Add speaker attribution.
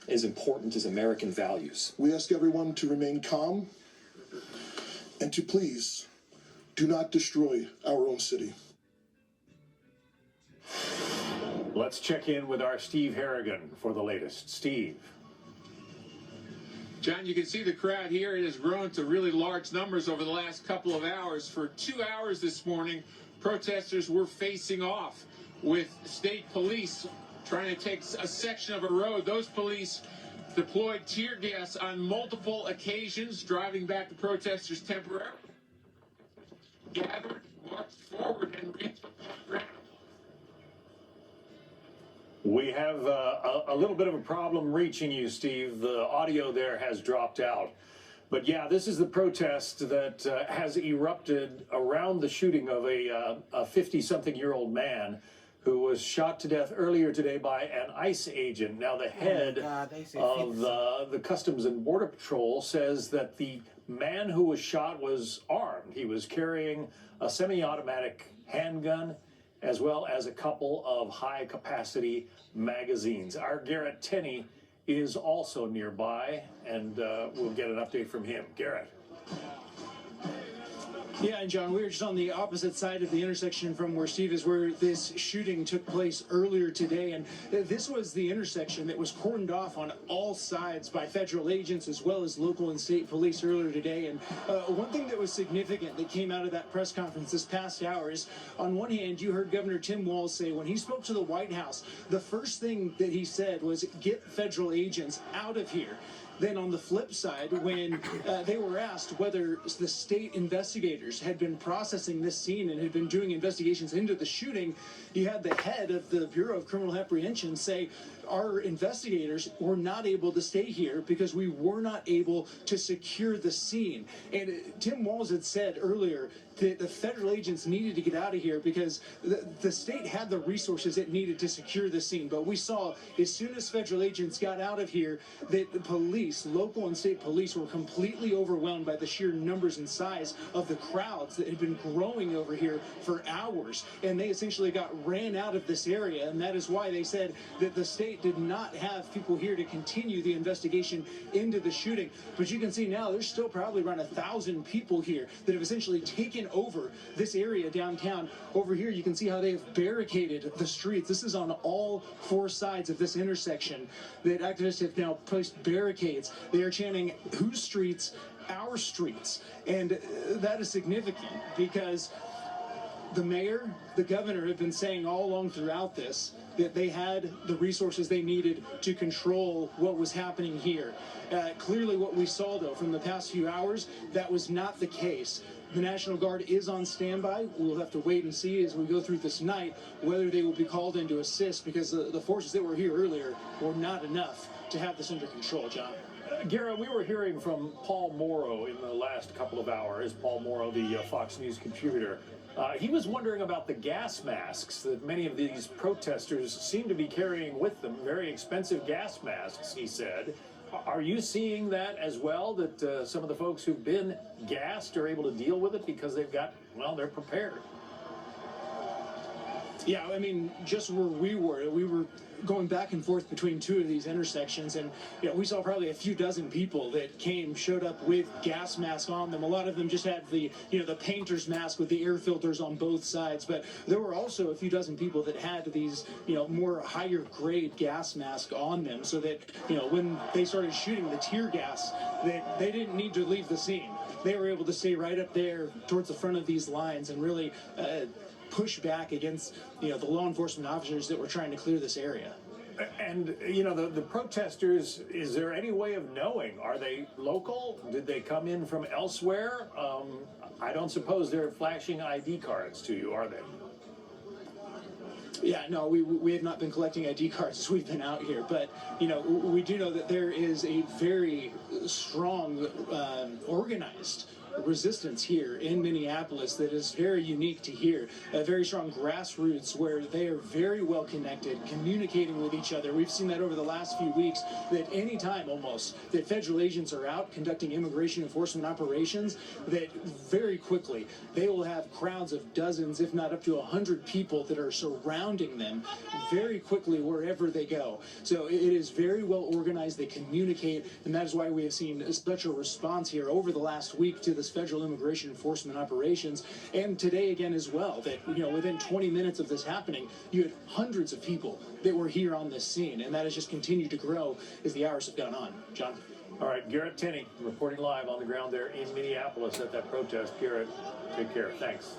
Speaker 1: as important as American values.
Speaker 2: We ask everyone to remain calm and to please do not destroy our own city.
Speaker 3: Let's check in with our Steve Harrigan for the latest. Steve.
Speaker 4: John, you can see the crowd here. It has grown to really large numbers over the last couple of hours. For 2 hours this morning, protesters were facing off with state police trying to take a section of a road. Those police deployed tear gas on multiple occasions, driving back the protesters temporarily. Gathered, marched forward, and reached the ground.
Speaker 3: We have a little bit of a problem reaching you, Steve. The audio there has dropped out. But yeah, this is the protest that has erupted around the shooting of a 50-something-year-old man who was shot to death earlier today by an ICE agent. Now, the head of the Customs and Border Patrol says that the man who was shot was armed. He was carrying a semi-automatic handgun as well as a couple of high-capacity magazines. Our Garrett Tenney is also nearby, and we'll get an update from him. Garrett.
Speaker 5: Yeah, and John, we were just on the opposite side of the intersection from where Steve is, where this shooting took place earlier today. And this was the intersection that was cordoned off on all sides by federal agents as well as local and state police earlier today. And one thing that was significant that came out of that press conference this past hour is, on one hand, you heard Governor Tim Walz say when he spoke to the White House, the first thing that he said was get federal agents out of here. Then on the flip side, when they were asked whether the state investigators had been processing this scene and had been doing investigations into the shooting, you had the head of the Bureau of Criminal Apprehension say, our investigators were not able to stay here because we were not able to secure the scene. And Tim Walz had said earlier that the federal agents needed to get out of here because the state had the resources it needed to secure the scene. But we saw as soon as federal agents got out of here that the police, local and state police, were completely overwhelmed by the sheer numbers and size of the crowds that had been growing over here for hours. And they essentially ran out of this area. And that is why they said that the state did not have people here to continue the investigation into the shooting. But you can see now there's still probably around 1,000 people here that have essentially taken over this area downtown. Over here you can see how they have barricaded the streets. This is on all four sides of this intersection that activists have now placed barricades. They are chanting, whose streets? Our streets. And that is significant because the mayor, the governor have been saying all along throughout this that they had the resources they needed to control what was happening here. Clearly what we saw, though, from the past few hours, that was not the case. The National Guard is on standby. We'll have to wait and see as we go through this night whether they will be called in to assist, because the forces that were here earlier were not enough to have this under control, John.
Speaker 3: Garrett, we were hearing from Paul Morrow in the last couple of hours. Paul Morrow, the Fox News contributor. He was wondering about the gas masks that many of these protesters seem to be carrying with them. Very expensive gas masks, he said. Are you seeing that as well, that some of the folks who've been gassed are able to deal with it because they've got, well, they're prepared?
Speaker 5: Yeah, I mean, just where we were going back and forth between two of these intersections, and we saw probably a few dozen people that showed up with gas masks on them. A lot of them just had the the painter's mask with the air filters on both sides, but there were also a few dozen people that had these more higher grade gas masks on them, so that when they started shooting the tear gas, that they didn't need to leave the scene. They were able to stay right up there towards the front of these lines and really push back against the law enforcement officers that were trying to clear this area.
Speaker 3: And the protesters, is there any way of knowing, are they local? Did they come in from elsewhere? I don't suppose they're flashing ID cards to you, are they?
Speaker 5: Yeah, no, we have not been collecting ID cards as we've been out here, but we do know that there is a very strong organized resistance here in Minneapolis that is very unique to here. A very strong grassroots where they are very well connected, communicating with each other. We've seen that over the last few weeks, that any time almost that federal agents are out conducting immigration enforcement operations, that very quickly they will have crowds of dozens, if not up to 100 people that are surrounding them very quickly wherever they go. So it is very well organized. They communicate, and that is why we have seen such a response here over the last week to this federal immigration enforcement operations, and today again as well, that within 20 minutes of this happening, you had hundreds of people that were here on this scene, and that has just continued to grow as the hours have gone on. John?
Speaker 3: All right, Garrett Tenney reporting live on the ground there in Minneapolis at that protest. Garrett, take care. Thanks.